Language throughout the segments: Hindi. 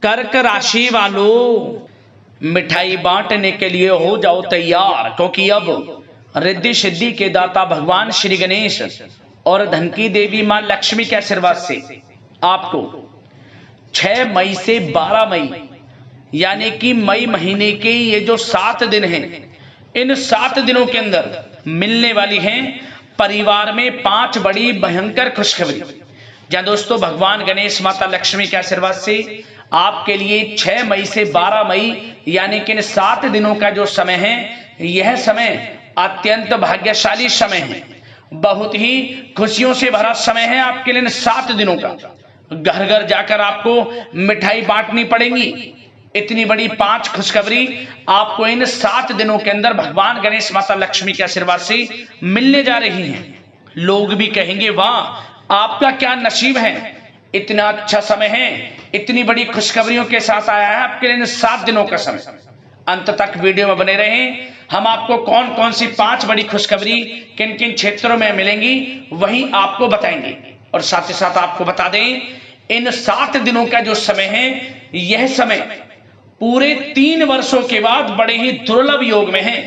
कर्क राशि वालों, मिठाई बांटने के लिए हो जाओ तैयार, क्योंकि अब रिद्धि सिद्धि के दाता भगवान श्री गणेश और धन की देवी मां लक्ष्मी के आशीर्वाद से आपको 6 मई से 12 मई यानी कि मई महीने के ये जो 7 दिन हैं, इन 7 दिनों के अंदर मिलने वाली हैं परिवार में 5 बड़ी भयंकर खुशखबरी। जहां दोस्तों भगवान गणेश माता लक्ष्मी के आशीर्वाद से आपके लिए 6 मई से 12 मई यानी कि इन 7 दिनों का जो समय है, यह समय अत्यंत भाग्यशाली समय है। बहुत ही खुशियों से भरा समय है आपके लिए इन 7 दिनों का। घर घर जाकर आपको मिठाई बांटनी पड़ेगी। इतनी बड़ी 5 खुशखबरी आपको इन 7 दिनों के अंदर भगवान गणेश माता लक्ष्मी के आशीर्वाद से मिलने जा रही हैं। लोग भी कहेंगे वाह आपका क्या नसीब है, इतना अच्छा समय है, इतनी बड़ी खुशखबरियों के साथ आया है आपके लिए 7 दिनों का समय। अंत तक वीडियो में बने रहें। हम आपको कौन कौन सी 5 बड़ी खुशखबरी किन किन क्षेत्रों में मिलेंगी वही आपको बताएंगे। और साथ ही साथ आपको बता दें इन 7 दिनों का जो समय है, यह समय पूरे 3 वर्षों के बाद बड़े ही दुर्लभ योग में है।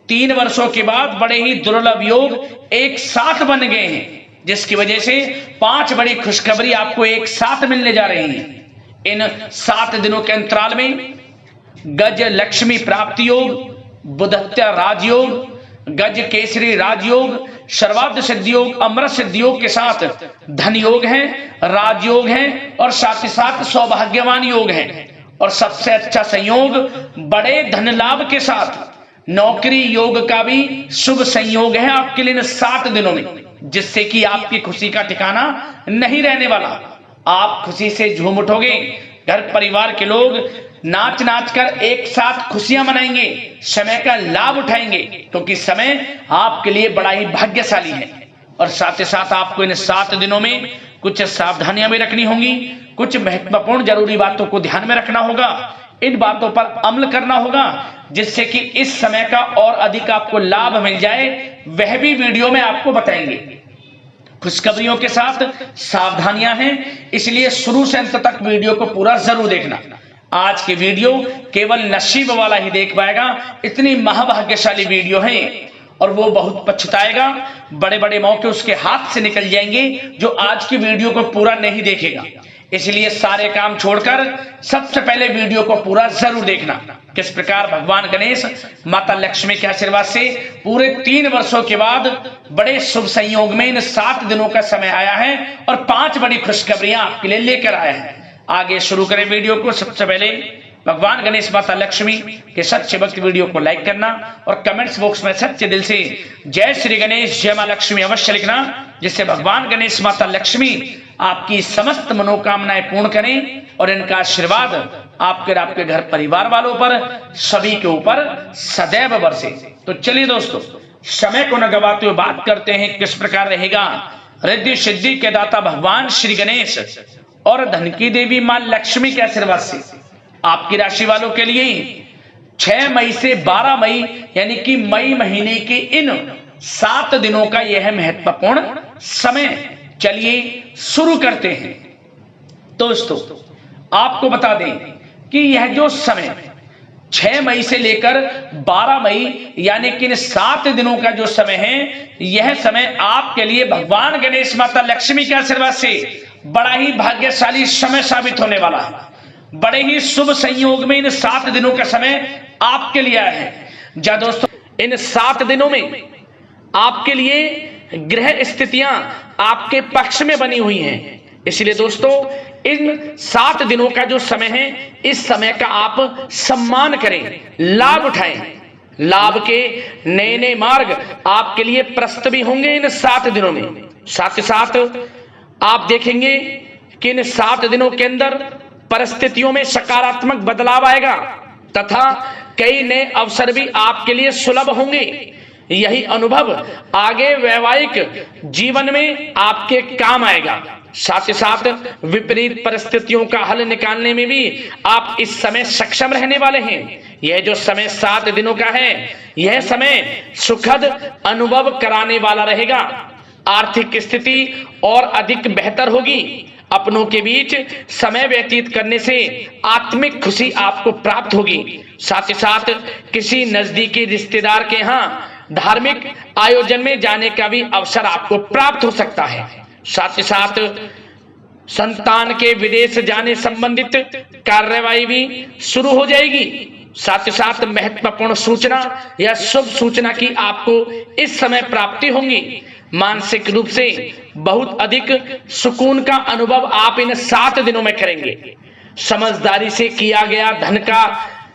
3 वर्षों के बाद बड़े ही दुर्लभ योग एक साथ बन गए हैं, जिसकी वजह से 5 बड़ी खुशखबरी आपको एक साथ मिलने जा रही हैं। इन 7 दिनों के अंतराल में गज लक्ष्मी प्राप्ति योग, बुधत्या राजयोग, गज केसरी राजयोग, सर्वार्थ सिद्धि योग, अमृत सिद्धि योग के साथ धन योग है, राजयोग है और साथ ही साथ सौभाग्यवान योग है। और सबसे अच्छा संयोग बड़े धन लाभ के साथ नौकरी योग का भी शुभ संयोग है आपके लिए 7 दिनों में, जिससे कि आपकी खुशी का ठिकाना नहीं रहने वाला। आप खुशी से झूम उठोगे। घर परिवार के लोग नाच नाच कर एक साथ खुशियां मनाएंगे, समय का लाभ उठाएंगे, क्योंकि समय आपके लिए बड़ा ही भाग्यशाली है। और साथ ही साथ आपको इन 7 दिनों में कुछ सावधानियां भी रखनी होंगी, कुछ महत्वपूर्ण जरूरी बातों को ध्यान में रखना होगा, इन बातों पर अमल करना होगा, जिससे कि इस समय का और अधिक आपको लाभ मिल जाए, वह भी वीडियो में आपको बताएंगे। खुशखबरियों के साथ सावधानियां हैं, इसलिए शुरू से अंत तक वीडियो को पूरा जरूर देखना। आज की वीडियो केवल नसीब वाला ही देख पाएगा, इतनी महाभाग्यशाली वीडियो है और वो बहुत पछताएगा। बड़े बड़े मौके उसके हाथ से निकल जाएंगे जो आज की वीडियो को पूरा नहीं देखेगा। इसलिए सारे काम छोड़कर सबसे पहले वीडियो को पूरा जरूर देखना। किस प्रकार भगवान गणेश माता लक्ष्मी के आशीर्वाद से पूरे 3 वर्षों के बाद बड़े शुभ संयोग में इन 7 दिनों का समय आया है और 5 बड़ी खुशखबरियां आपके लिए लेकर आया है। आगे शुरू करें वीडियो को। सबसे पहले भगवान गणेश माता लक्ष्मी के सच्चे भक्त वीडियो को लाइक करना और कमेंट्स बॉक्स में सच्चे दिल से जय श्री गणेश जय मां लक्ष्मी अवश्य लिखना, जिससे भगवान गणेश माता लक्ष्मी आपकी समस्त मनोकामनाएं पूर्ण करें और इनका आशीर्वाद आपके और आपके घर परिवार वालों पर सभी के ऊपर सदैव बरसे। तो चलिए दोस्तों, समय को न गवाते हुए बात करते हैं किस प्रकार रहेगा रिद्धि सिद्धि के दाता भगवान श्री गणेश और धन की देवी मां लक्ष्मी के आशीर्वाद से आपकी राशि वालों के लिए 6 मई से 12 मई यानी कि मई महीने के इन 7 दिनों का यह महत्वपूर्ण समय। चलिए शुरू करते हैं। दोस्तों आपको बता दें कि यह जो समय 6 मई से लेकर 12 मई यानी कि इन 7 दिनों का जो समय है, यह समय आपके लिए भगवान गणेश माता लक्ष्मी के आशीर्वाद से बड़ा ही भाग्यशाली समय साबित होने वाला है। बड़े ही शुभ संयोग में इन 7 दिनों का समय आपके लिए आया है। जा दोस्तों, इन 7 दिनों में आपके लिए ग्रह स्थितियां आपके पक्ष में बनी हुई हैं। इसलिए दोस्तों इन 7 दिनों का जो समय है, इस समय का आप सम्मान करें, लाभ उठाएं। लाभ के नए नए मार्ग आपके लिए प्रशस्त भी होंगे इन 7 दिनों में। साथ ही साथ आप देखेंगे कि इन 7 दिनों के अंदर परिस्थितियों में सकारात्मक बदलाव आएगा तथा कई नए अवसर भी आपके लिए सुलभ होंगे। यही अनुभव आगे वैवाहिक जीवन में आपके काम आएगा। साथ ही साथ विपरीत परिस्थितियों का हल निकालने में भी आप इस समय सक्षम रहने वाले हैं। यह जो समय 7 दिनों का है, यह समय सुखद अनुभव कराने वाला रहेगा। आर्थिक स्थिति और अधिक बेहतर होगी। अपनों के बीच समय व्यतीत करने से आत्मिक खुशी आपको प्राप्त होगी। साथ ही साथ किसी नजदीकी रिश्तेदार के यहाँ धार्मिक आयोजन में जाने का भी अवसर आपको प्राप्त हो सकता है। साथ ही साथ संतान के विदेश जाने संबंधित कार्यवाही भी शुरू हो जाएगी। साथ ही साथ महत्वपूर्ण सूचना या शुभ सूचना की आपको इस समय प्राप्ति होंगी। मानसिक रूप से बहुत अधिक सुकून का अनुभव आप इन 7 दिनों में करेंगे। समझदारी से किया गया धन का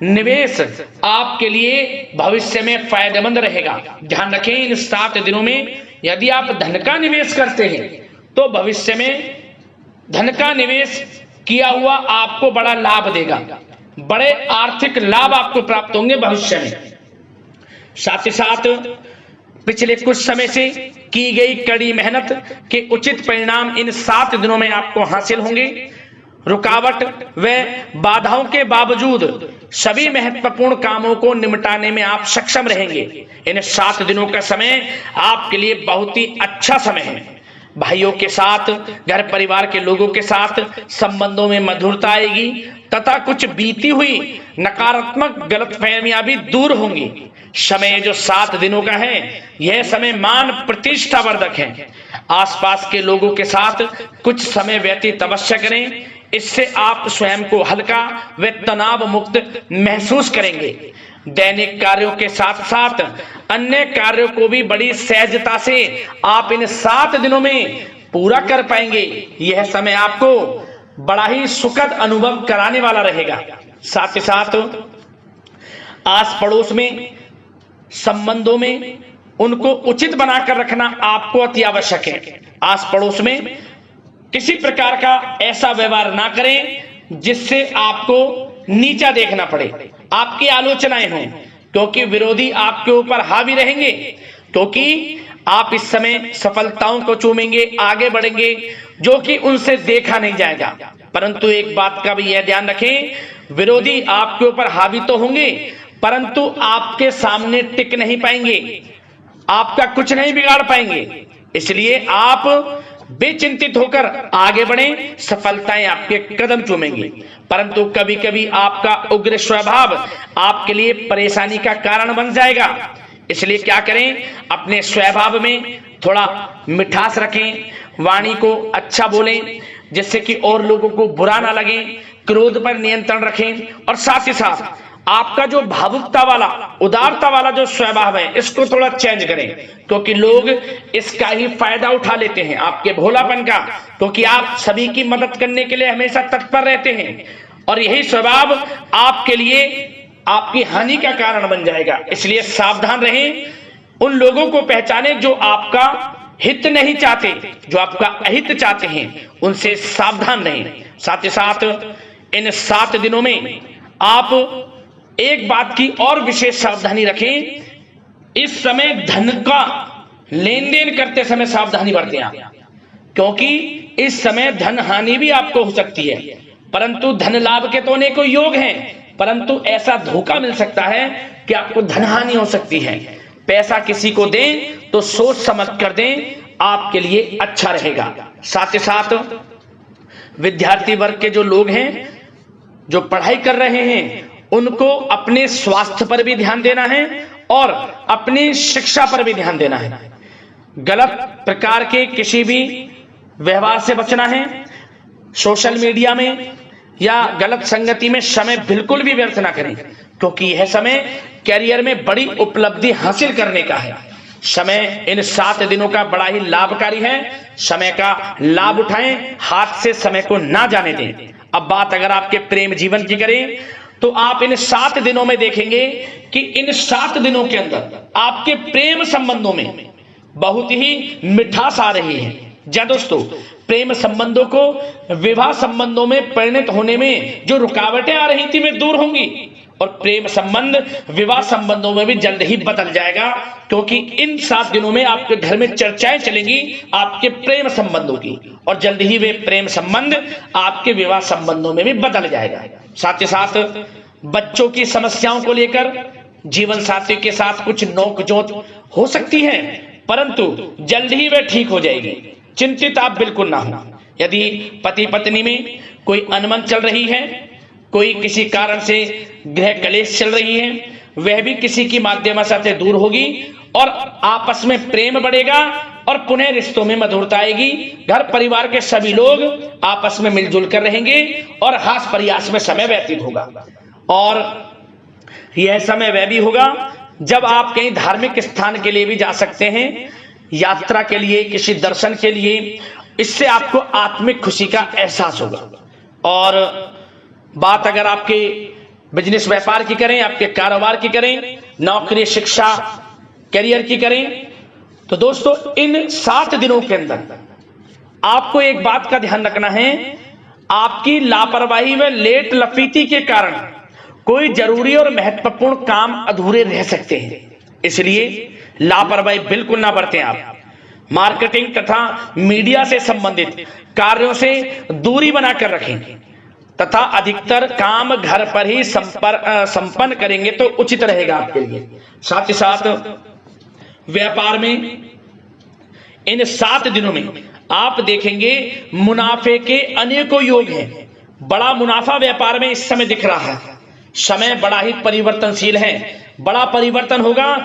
निवेश आपके लिए भविष्य में फायदेमंद रहेगा। ध्यान रखें, इन 7 दिनों में यदि आप धन का निवेश करते हैं तो भविष्य में धन का निवेश किया हुआ आपको बड़ा लाभ देगा, बड़े आर्थिक लाभ आपको प्राप्त होंगे भविष्य में। साथ ही साथ पिछले कुछ समय से की गई कड़ी मेहनत के उचित परिणाम इन 7 दिनों में आपको हासिल होंगे। रुकावट व बाधाओं के बावजूद सभी महत्वपूर्ण कामों को निपटाने में आप सक्षम रहेंगे। इन 7 दिनों का समय आपके लिए बहुत ही अच्छा समय है। भाइयों के साथ, घर परिवार के लोगों के साथ संबंधों में मधुरता आएगी तथा कुछ बीती हुई नकारात्मक गलतफहमियां भी दूर होंगी। समय जो 7 दिनों का है, यह समय मान प्रतिष्ठा वर्धक है। आसपास के लोगों के साथ कुछ समय व्यतीत अवश्य करें, इससे आप स्वयं को हल्का व तनाव मुक्त महसूस करेंगे। दैनिक कार्यों के साथ साथ अन्य कार्यों को भी बड़ी सहजता से आप इन 7 दिनों में पूरा कर पाएंगे। यह समय आपको बड़ा ही सुखद अनुभव कराने वाला रहेगा। साथ ही साथ आस पड़ोस में संबंधों में उनको उचित बनाकर रखना आपको अति आवश्यक है। आस पड़ोस में किसी प्रकार का ऐसा व्यवहार ना करें जिससे आपको नीचा देखना पड़े, आपकी आलोचनाएं हों, क्योंकि विरोधी आपके ऊपर हावी रहेंगे। क्योंकि आप इस समय सफलताओं को चूमेंगे, आगे बढ़ेंगे, जो कि उनसे देखा नहीं जाएगा। परंतु एक बात का भी यह ध्यान रखें, विरोधी आपके ऊपर हावी तो होंगे परंतु आपके सामने टिक नहीं पाएंगे, आपका कुछ नहीं बिगाड़ पाएंगे। इसलिए आप बेचिंतित होकर आगे बढ़ें, सफलताएं आपके कदम चूमेंगी। परंतु कभी कभी आपका उग्र स्वभाव आपके लिए परेशानी का कारण बन जाएगा। इसलिए क्या करें, अपने स्वभाव में थोड़ा मिठास रखें, वाणी को अच्छा बोलें जिससे कि और लोगों को बुरा ना लगे, क्रोध पर नियंत्रण रखें। और साथ ही साथ आपका जो भावुकता वाला, उदारता वाला जो स्वभाव है, इसको थोड़ा चेंज करें, क्योंकि लोग इसका ही फायदा उठा लेते हैं, आपके भोलापन का, क्योंकि आप सभी की मदद करने के लिए हमेशा तत्पर रहते हैं और यही स्वभाव आपके लिए आपकी हानि का कारण बन जाएगा। इसलिए सावधान रहें, उन लोगों को पहचानें जो आपका हित नहीं चाहते, जो आपका अहित चाहते हैं, उनसे सावधान रहें। साथ ही साथ इन 7 दिनों में आप एक बात की और विशेष सावधानी रखें, इस समय धन का लेन देन करते समय सावधानी बरतें आप, क्योंकि इस समय धन हानि भी आपको हो सकती है। परंतु धन लाभ के तो अनेकों योग हैं, परंतु ऐसा धोखा मिल सकता है कि आपको धन हानि हो सकती है। पैसा किसी को दें तो सोच समझ कर दें, आपके लिए अच्छा रहेगा। साथ ही साथ विद्यार्थी वर्ग के जो लोग हैं, जो पढ़ाई कर रहे हैं, उनको अपने स्वास्थ्य पर भी ध्यान देना है और अपनी शिक्षा पर भी ध्यान देना है। गलत प्रकार के किसी भी व्यवहार से बचना है। सोशल मीडिया में या गलत संगति में समय बिल्कुल भी व्यर्थ ना करें, क्योंकि यह समय कैरियर में बड़ी उपलब्धि हासिल करने का है। समय इन 7 दिनों का बड़ा ही लाभकारी है। समय का लाभ उठाएं, हाथ से समय को ना जाने दें। अब बात अगर आपके प्रेम जीवन की करें तो आप इन 7 दिनों में देखेंगे कि इन 7 दिनों के अंदर आपके प्रेम संबंधों में बहुत ही मिठास आ रही है। जी दोस्तों, प्रेम संबंधों को विवाह संबंधों में परिणत होने में जो रुकावटें आ रही थी वे दूर होंगी और प्रेम संबंध विवाह संबंधों में भी जल्द ही बदल जाएगा, क्योंकि इन 7 दिनों में आपके घर में चर्चाएं चलेंगी आपके प्रेम संबंधों की और जल्द ही वे प्रेम संबंध आपके विवाह संबंधों में भी बदल जाएगा। साथ ही साथ बच्चों की समस्याओं को लेकर जीवन साथी के साथ कुछ नोकझोंक हो सकती है, परंतु जल्द ही वे ठीक हो जाएगी। चिंतित आप बिल्कुल ना हो। यदि पति पत्नी में कोई अनबन चल रही है, कोई किसी कारण से गृह कलेश चल रही है, वह भी किसी की माध्यम से दूर होगी और आपस में प्रेम बढ़ेगा और पुनः रिश्तों में मधुरता आएगी। घर परिवार के सभी लोग आपस में मिलजुल कर रहेंगे और हास प्रयास में समय व्यतीत होगा। और यह समय वह भी होगा जब आप कहीं धार्मिक स्थान के लिए भी जा सकते हैं, यात्रा के लिए, किसी दर्शन के लिए। इससे आपको आत्मिक खुशी का एहसास होगा। और बात अगर आपके बिजनेस व्यापार की करें, आपके कारोबार की करें, नौकरी, शिक्षा, करियर की करें, तो दोस्तों इन 7 दिनों के अंदर आपको एक बात का ध्यान रखना है, आपकी लापरवाही व लेट लफीती के कारण कोई जरूरी और महत्वपूर्ण काम अधूरे रह सकते हैं। इसलिए लापरवाही बिल्कुल ना बरतें। आप मार्केटिंग तथा मीडिया से संबंधित कार्यों से दूरी बनाकर रखें तथा अधिकतर काम घर पर ही संपन्न करेंगे तो उचित रहेगा आपके लिए। साथ ही साथ व्यापार में इन 7 दिनों में आप देखेंगे मुनाफे के अनेकों योग हैं। बड़ा मुनाफा व्यापार में इस समय दिख रहा है। समय बड़ा ही परिवर्तनशील है, बड़ा परिवर्तन होगा,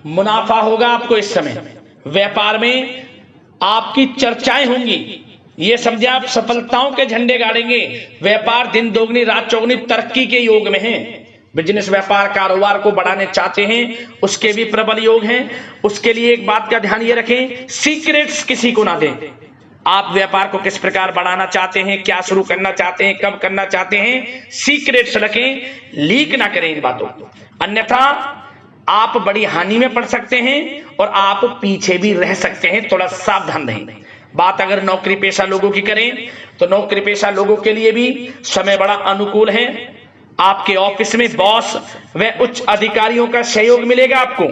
मुनाफा होगा आपको इस समय। व्यापार में आपकी चर्चाएं होंगी, ये समझे आप सफलताओं के झंडे गाड़ेंगे। व्यापार दिन दोगुनी रात चौगुनी तरक्की के योग में है। बिजनेस व्यापार कारोबार को बढ़ाने चाहते हैं, उसके भी प्रबल योग हैं। उसके लिए एक बात का ध्यान ये रखें, सीक्रेट्स किसी को ना दें। आप व्यापार को किस प्रकार बढ़ाना चाहते हैं, क्या शुरू करना चाहते हैं, कब करना चाहते हैं, सीक्रेट्स रखें, लीक ना करें इन बातों को, अन्यथा आप बड़ी हानि में पड़ सकते हैं और आप पीछे भी रह सकते हैं। थोड़ा सावधान रहें। बात अगर नौकरी पेशा लोगों की करें तो नौकरी पेशा लोगों के लिए भी समय बड़ा अनुकूल है। आपके ऑफिस में बॉस व उच्च अधिकारियों का सहयोग मिलेगा आपको,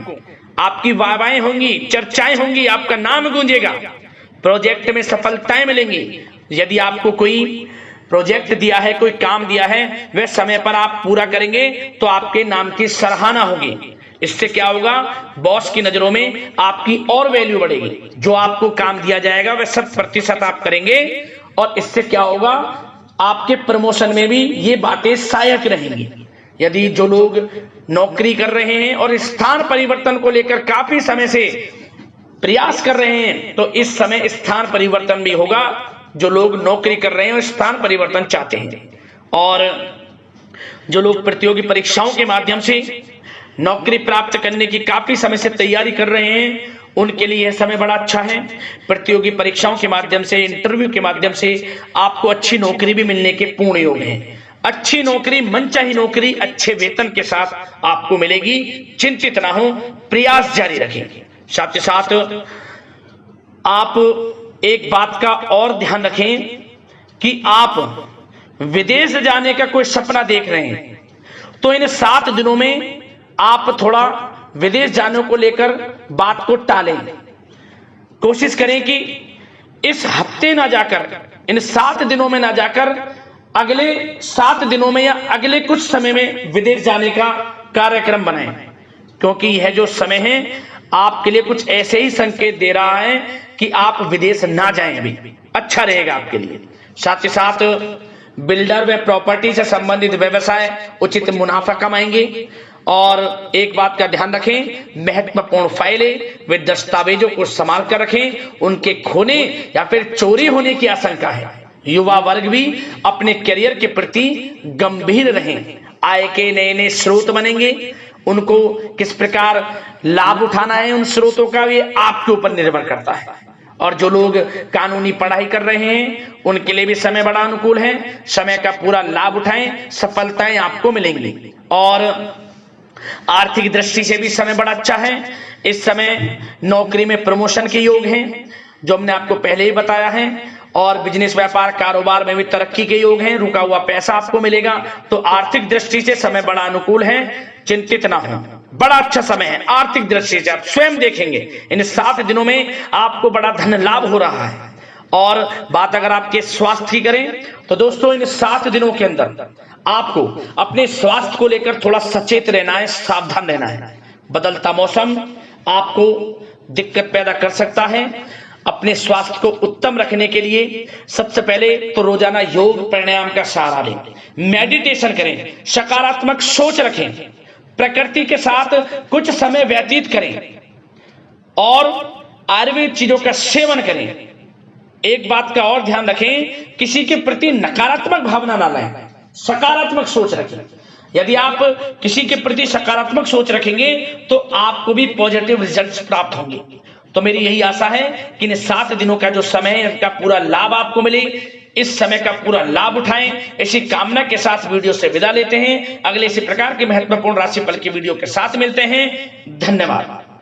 आपकी वाहवाहें होंगी, चर्चाएं होंगी, आपका नाम गूंजेगा, प्रोजेक्ट में सफलताएं मिलेंगी। यदि आपको कोई प्रोजेक्ट दिया है, कोई काम दिया है, वह समय पर आप पूरा करेंगे तो आपके नाम की सराहना होगी। इससे क्या होगा, बॉस की नजरों में आपकी और वैल्यू बढ़ेगी। जो आपको काम दिया जाएगा वह 100% आप करेंगे और इससे क्या होगा, आपके प्रमोशन में भी ये बातें सहायक रहेंगी। यदि जो लोग नौकरी कर रहे हैं और स्थान परिवर्तन को लेकर काफी समय से प्रयास कर रहे हैं तो इस समय स्थान परिवर्तन भी होगा। जो लोग नौकरी कर रहे हैं और स्थान परिवर्तन चाहते हैं, और जो लोग प्रतियोगी परीक्षाओं के माध्यम से नौकरी प्राप्त करने की काफी समय से तैयारी कर रहे हैं, उनके लिए यह समय बड़ा अच्छा है। प्रतियोगी परीक्षाओं के माध्यम से, इंटरव्यू के माध्यम से आपको अच्छी नौकरी भी मिलने के पूर्ण योग हैं। अच्छी नौकरी, मनचाही नौकरी अच्छे वेतन के साथ आपको मिलेगी। चिंतित ना हो, प्रयास जारी रखें। साथ ही साथ आप एक बात का और ध्यान रखें कि आप विदेश जाने का कोई सपना देख रहे हैं तो इन 7 दिनों में आप थोड़ा विदेश जाने को लेकर बात को टालें। कोशिश करें कि इस हफ्ते ना जाकर, इन 7 दिनों में ना जाकर, अगले 7 दिनों में या अगले कुछ समय में विदेश जाने का कार्यक्रम बनाएं, क्योंकि यह जो समय है आपके लिए कुछ ऐसे ही संकेत दे रहा है कि आप विदेश ना जाएं, अभी अच्छा रहेगा आपके लिए। साथ ही साथ बिल्डर व प्रॉपर्टी से संबंधित व्यवसाय उचित मुनाफा कमाएंगे। और एक बात का ध्यान रखें, महत्वपूर्ण फाइलें व दस्तावेजों को संभाल कर रखें, उनके खोने या फिर चोरी होने की आशंका है। युवा वर्ग भी अपने करियर के प्रति गंभीर रहें। आय के नए नए स्रोत बनेंगे, उनको किस प्रकार लाभ उठाना है उन स्रोतों का, ये आपके ऊपर निर्भर करता है। और जो लोग कानूनी पढ़ाई कर रहे हैं उनके लिए भी समय बड़ा अनुकूल है। समय का पूरा लाभ उठाएं, सफलताएं आपको मिलेंगी। और आर्थिक दृष्टि से भी समय बड़ा अच्छा है। इस समय नौकरी में प्रमोशन के योग हैं, जो हमने आपको पहले ही बताया है। और बिजनेस व्यापार कारोबार में भी तरक्की के योग हैं, रुका हुआ पैसा आपको मिलेगा। तो आर्थिक दृष्टि से समय बड़ा अनुकूल है, चिंतित ना हो, बड़ा अच्छा समय है आर्थिक दृष्टि से। आप स्वयं देखेंगे इन 7 दिनों में आपको बड़ा धन लाभ हो रहा है। और बात अगर आपके स्वास्थ्य की करें तो दोस्तों इन 7 दिनों के अंदर आपको अपने स्वास्थ्य को लेकर थोड़ा सचेत रहना है, सावधान रहना है। बदलता मौसम आपको दिक्कत पैदा कर सकता है। अपने स्वास्थ्य को उत्तम रखने के लिए सबसे पहले तो रोजाना योग प्राणायाम का सहारा लें, मेडिटेशन करें, सकारात्मक सोच रखें, प्रकृति के साथ कुछ समय व्यतीत करें और आयुर्वेद चीजों का सेवन करें। एक बात का और ध्यान रखें, किसी के प्रति नकारात्मक भावना ना लाएं, सकारात्मक सोच रखें। यदि आप किसी के प्रति सकारात्मक सोच रखेंगे तो आपको भी पॉजिटिव रिजल्ट्स प्राप्त होंगे। तो मेरी यही आशा है कि इन 7 दिनों का जो समय है इसका पूरा लाभ आपको मिले, इस समय का पूरा लाभ उठाएं। इसी कामना के साथ वीडियो से विदा लेते हैं। अगले इसी प्रकार के महत्वपूर्ण राशिफल की वीडियो के साथ मिलते हैं। धन्यवाद।